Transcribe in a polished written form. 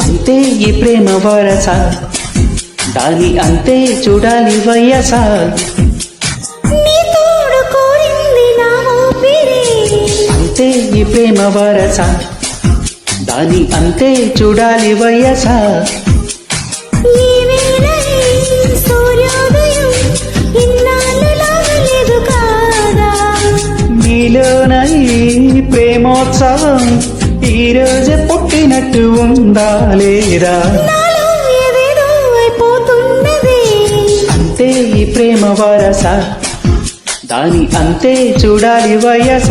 అంతే ఈ ప్రేమ వరస, దాని అంతే చూడాలి వయస. అంతే ఈ ప్రేమ వరస, దాని అంతే చూడాలి వయస. నీలోన ఈ ప్రేమోత్సవం ఈ రోజు పుట్టినట్టు ఉండాలేరా. అంతే ఈ ప్రేమ వరస, దాని అంతే చూడాలి వయస.